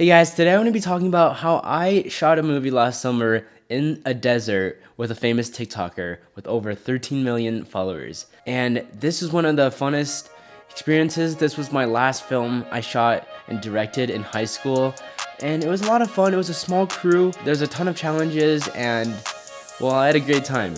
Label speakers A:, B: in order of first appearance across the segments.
A: Hey guys, today I'm going to be talking about how I shot a movie last summer in a desert with a famous TikToker with over 13 million followers. And this is one of the funnest experiences. This was my last film I shot and directed in high school. And it was a lot of fun. It was a small crew. There's a ton of challenges and, well, I had a great time.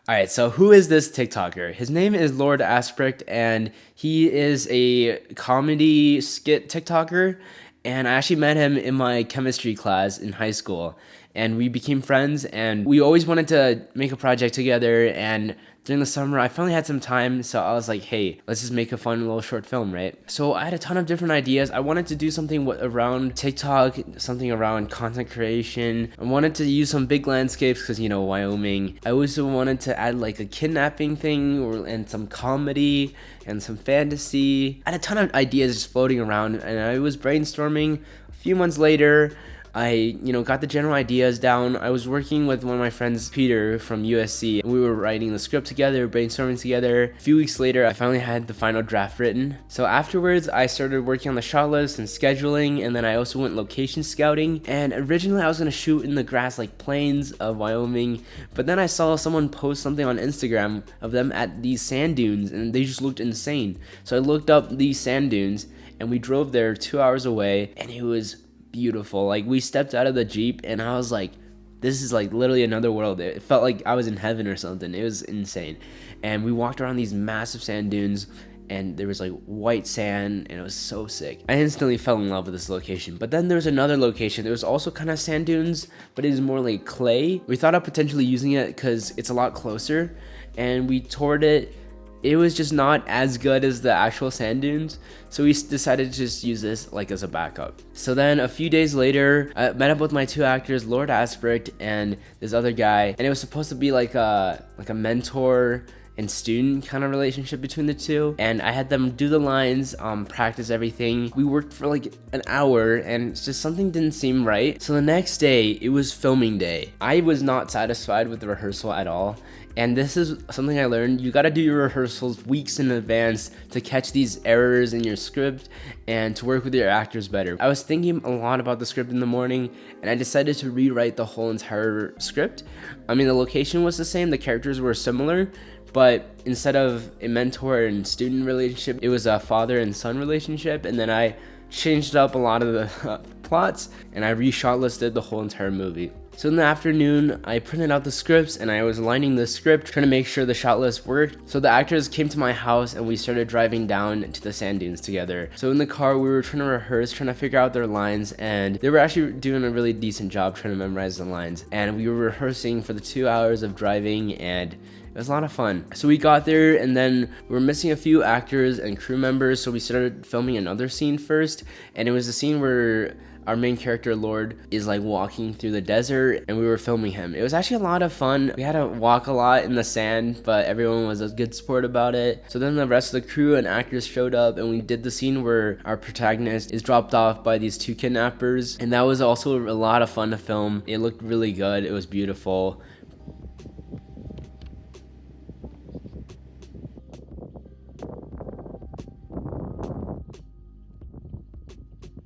A: Alright, so who is this TikToker? His name is Lord Asprecht, and he is a comedy skit TikToker. And I actually met him in my chemistry class in high school. And we became friends, and we always wanted to make a project together. And during the summer, I finally had some time, so I was like, hey, let's just make a fun little short film, right? So I had a ton of different ideas. I wanted to do something around TikTok, something around content creation. I wanted to use some big landscapes because, you know, Wyoming. I also wanted to add like a kidnapping thing and some comedy and some fantasy. I had a ton of ideas just floating around, and I was brainstorming. A few months later, I got the general ideas down. I was working with one of my friends, Peter from USC, and we were writing the script together, brainstorming together. A few weeks later, I finally had the final draft written. So afterwards, I started working on the shot list and scheduling, and then I also went location scouting. And originally, I was gonna shoot in the grass like plains of Wyoming, but then I saw someone post something on Instagram of them at these sand dunes, and they just looked insane. So I looked up these sand dunes, and we drove there 2 hours away, and it was beautiful. Like, we stepped out of the Jeep and I was like, this is like literally another world. It felt like I was in heaven or something. It was insane. And we walked around these massive sand dunes, and there was like white sand, and it was so sick. I instantly fell in love with this location. But then there was another location. There was also kind of sand dunes, but it was more like clay. We thought of potentially using it because it's a lot closer, and we toured it. It was just not as good as the actual sand dunes, so we decided to just use this like as a backup. So then a few days later, I met up with my two actors, Lord Asprecht and this other guy, and it was supposed to be like a mentor and student kind of relationship between the two. And I had them do the lines, practice everything. We worked for like an hour, and it's just something didn't seem right. So the next day, it was filming day. I was not satisfied with the rehearsal at all. And this is something I learned. You gotta do your rehearsals weeks in advance to catch these errors in your script and to work with your actors better. I was thinking a lot about the script in the morning, and I decided to rewrite the whole entire script. I mean, the location was the same, the characters were similar, but instead of a mentor and student relationship, it was a father and son relationship. And then I changed up a lot of the plots, and I re-shot listed the whole entire movie. So in the afternoon, I printed out the scripts, and I was aligning the script, trying to make sure the shot list worked. So the actors came to my house, and we started driving down to the sand dunes together. So in the car, we were trying to rehearse, trying to figure out their lines, and they were actually doing a really decent job trying to memorize the lines. And we were rehearsing for the 2 hours of driving, and it was a lot of fun. So we got there, and then we were missing a few actors and crew members, so we started filming another scene first. And it was a scene where our main character, Lord, is like walking through the desert, and we were filming him. It was actually a lot of fun. We had to walk a lot in the sand, but everyone was a good sport about it. So then the rest of the crew and actors showed up, and we did the scene where our protagonist is dropped off by these two kidnappers. And that was also a lot of fun to film. It looked really good. It was beautiful.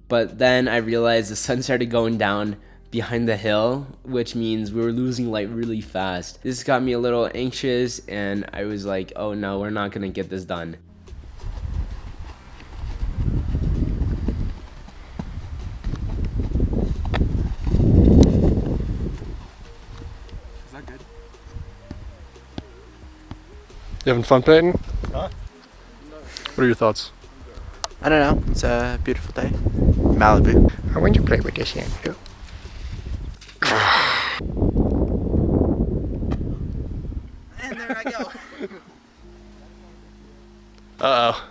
A: But then I realized the sun started going down behind the hill, which means we were losing light really fast. This got me a little anxious, and I was like, oh no, we're not gonna get this done.
B: Is that good?
C: You having fun painting?
B: Huh?
C: What are your thoughts?
D: I don't know. It's a beautiful day. Malibu.
C: I want to play with this Andrew.
D: And there I go.
C: Uh-oh.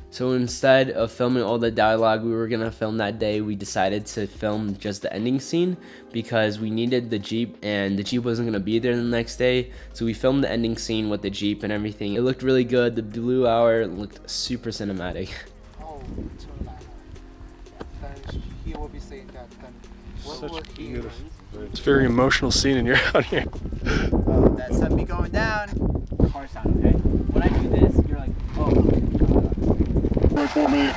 A: So So instead of filming all the dialogue we were gonna film that day, we decided to film just the ending scene because we needed the Jeep and the Jeep wasn't gonna be there the next day. So we filmed the ending scene with the Jeep and everything. It looked really good. The blue hour looked super cinematic.
B: Oh, then he will be saying that. Then what will he learn?
C: It's a very emotional scene and you're out here.
D: Oh, that sun be going down.
A: Car sound, okay? When I do this, you're like, oh.
C: Wait for me.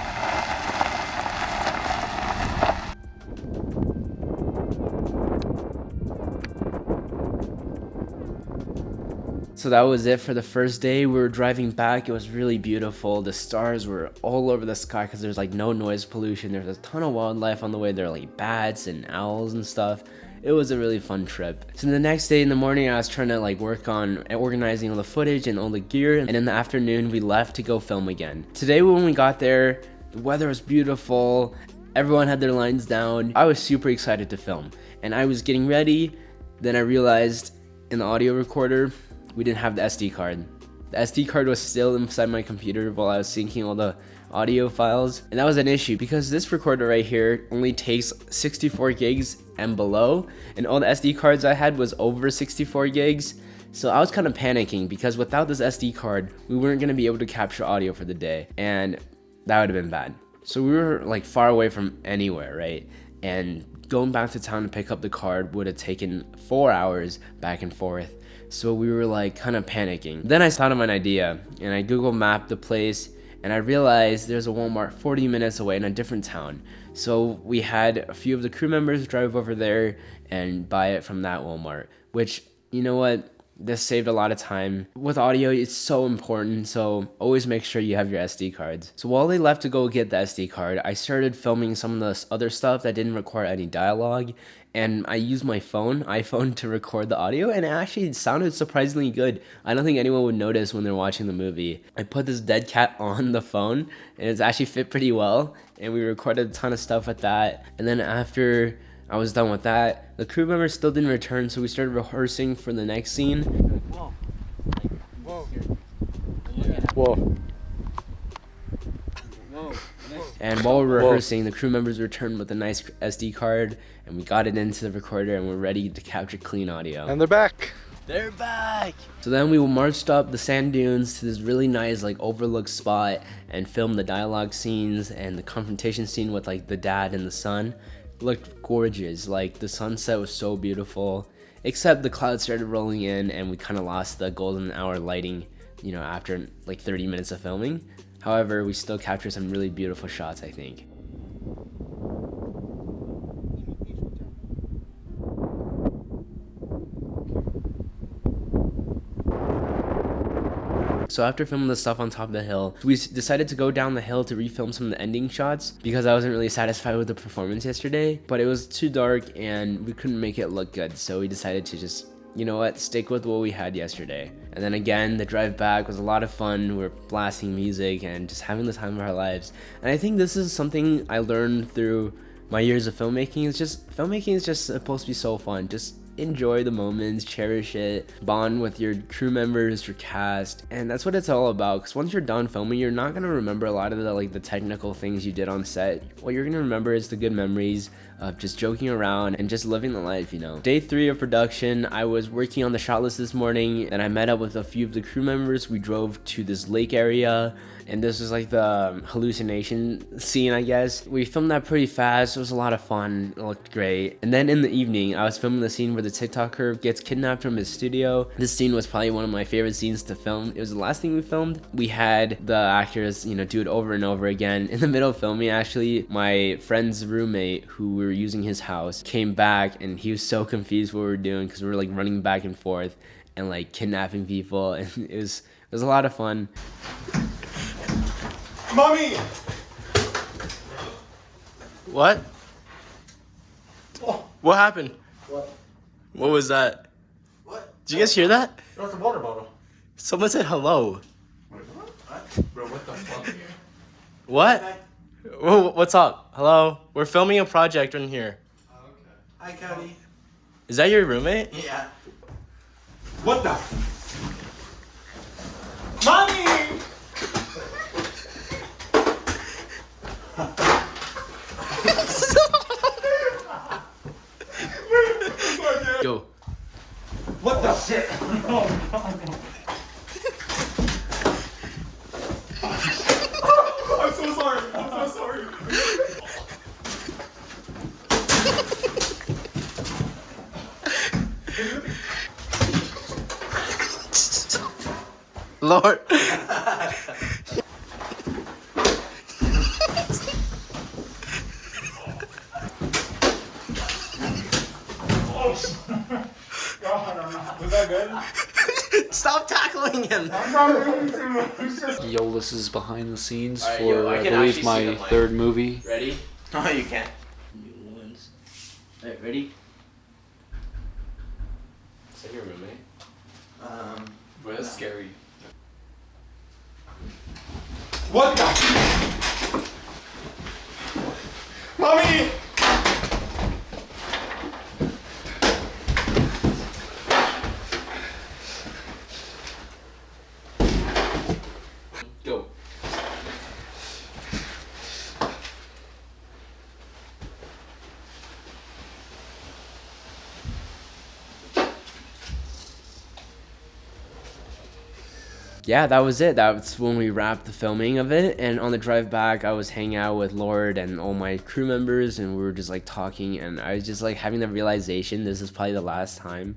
A: So that was it for the first day. We were driving back. It was really beautiful. The stars were all over the sky because there's like no noise pollution. There's a ton of wildlife on the way. There are like bats and owls and stuff. It was a really fun trip. So the next day in the morning, I was trying to like work on organizing all the footage and all the gear. And in the afternoon, we left to go film again. Today when we got there, the weather was beautiful. Everyone had their lines down. I was super excited to film. And I was getting ready. Then I realized in the audio recorder, we didn't have the SD card. The SD card was still inside my computer while I was syncing all the audio files. And that was an issue because this recorder right here only takes 64 gigs and below. And all the SD cards I had was over 64 gigs. So I was kind of panicking because without this SD card, we weren't going to be able to capture audio for the day. And that would have been bad. So we were like far away from anywhere, right? And going back to town to pick up the card would have taken 4 hours back and forth. So we were like kind of panicking. Then I thought of an idea and I Google mapped the place and I realized there's a Walmart 40 minutes away in a different town. So we had a few of the crew members drive over there and buy it from that Walmart, which, you know what? This saved a lot of time. With audio, it's so important, so always make sure you have your SD cards. So while they left to go get the SD card, I started filming some of the other stuff that didn't require any dialogue, and I used my iPhone to record the audio, and it actually sounded surprisingly good. I don't think anyone would notice when they're watching the movie. I put this dead cat on the phone, and it's actually fit pretty well, and we recorded a ton of stuff with that. And then after I was done with that, the crew members still didn't return, so we started rehearsing for the next scene.
B: Whoa.
C: Whoa.
A: And while we were rehearsing, the crew members returned with a nice SD card, and we got it into the recorder, and we're ready to capture clean audio.
C: And they're back.
A: They're back! So then we marched up the sand dunes to this really nice like overlooked spot and filmed the dialogue scenes and the confrontation scene with like the dad and the son. It looked gorgeous. Like the sunset was so beautiful, except the clouds started rolling in and we kind of lost the golden hour lighting, you know, after like 30 minutes of filming. However, we still captured some really beautiful shots, I think. So after filming the stuff on top of the hill, we decided to go down the hill to refilm some of the ending shots because I wasn't really satisfied with the performance yesterday, but it was too dark and we couldn't make it look good. So we decided to just, you know what, stick with what we had yesterday. And then again, the drive back was a lot of fun. We were blasting music and just having the time of our lives. And I think this is something I learned through my years of filmmaking. Filmmaking is just supposed to be so fun. Just enjoy the moments, cherish it, bond with your crew members, your cast, and that's what it's all about. Because once you're done filming, you're not gonna remember a lot of the technical things you did on set. What you're gonna remember is the good memories of just joking around and just living the life, you know. Day 3 of production, I was working on the shot list this morning, and I met up with a few of the crew members. We drove to this lake area, and this was like the hallucination scene, I guess. We filmed that pretty fast. It was a lot of fun. It looked great. And then in the evening, I was filming the scene where the TikToker gets kidnapped from his studio. This scene was probably one of my favorite scenes to film. It was the last thing we filmed. We had the actors, you know, do it over and over again. In the middle of filming, actually, my friend's roommate, who we were using his house, came back, and he was so confused what we were doing because we were like running back and forth and like kidnapping people, and it was a lot of fun.
B: Mommy!
A: What?
B: Oh.
A: What happened?
B: What?
A: What was that?
B: What?
A: Did you guys hear that?
B: That was a water bottle.
A: Someone said hello.
B: Wait, what? Bro, what the fuck?
A: What? Whoa, what's up? Hello? We're filming a project in here.
B: Oh, okay. Hi, Cody.
A: Is that your roommate?
B: Yeah. What the? Mommy!
E: I'm so sorry. I'm so sorry.
D: Lord.
E: Was that good?
D: Stop tackling him.
F: Yo, this is behind the scenes
A: Alright,
F: for,
A: yo, I
F: I
A: can
F: believe,
A: actually see
F: my
A: the mic.
F: third movie.
A: Ready?
D: No, you can't.
A: New ones. Alright, ready? Is that your roommate?
E: Bro, that's scary. What the? Mommy!
A: Go. Yeah, that was it. That's when we wrapped the filming of it. And on the drive back, I was hanging out with Lord and all my crew members, and we were just like talking. And I was just like having the realization this is probably the last time,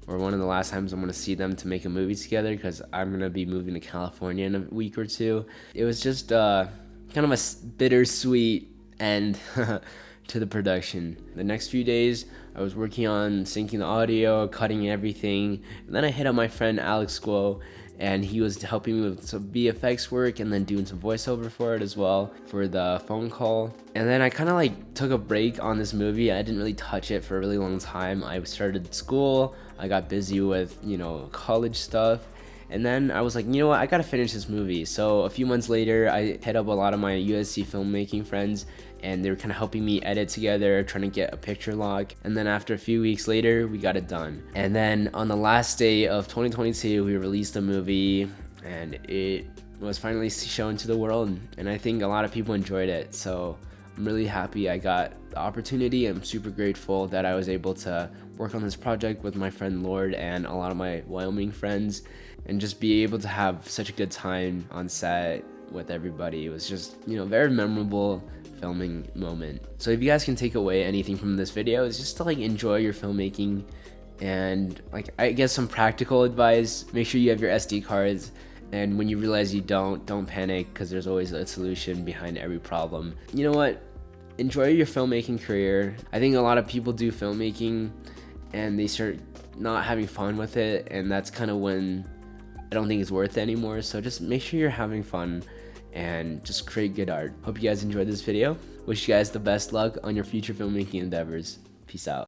A: or one of the last times I'm gonna see them to make a movie together, because I'm gonna be moving to California in a week or two. It was just kind of a bittersweet end to the production. The next few days, I was working on syncing the audio, cutting everything, and then I hit up my friend Alex Guo, and he was helping me with some VFX work and then doing some voiceover for it as well for the phone call. And then I kind of like took a break on this movie. I didn't really touch it for a really long time. I started school, I got busy with, you know, college stuff. And then I was like, you know what, I gotta finish this movie. So a few months later, I hit up a lot of my USC filmmaking friends, and they were kind of helping me edit together, trying to get a picture lock. And then after a few weeks later, we got it done. And then on the last day of 2022, we released the movie, and it was finally shown to the world. And I think a lot of people enjoyed it. So I'm really happy I got the opportunity. I'm super grateful that I was able to work on this project with my friend Lord and a lot of my Wyoming friends, and just be able to have such a good time on set with everybody. It was just, you know, very memorable filming moment. So if you guys can take away anything from this video, it's just to like enjoy your filmmaking, and like I guess some practical advice: make sure you have your SD cards, and when you realize you don't panic, because there's always a solution behind every problem. You know what? Enjoy your filmmaking career. I think a lot of people do filmmaking and they start not having fun with it, and that's kind of when I don't think it's worth it anymore. So just make sure you're having fun and just create good art. Hope you guys enjoyed this video. Wish you guys the best luck on your future filmmaking endeavors. Peace out.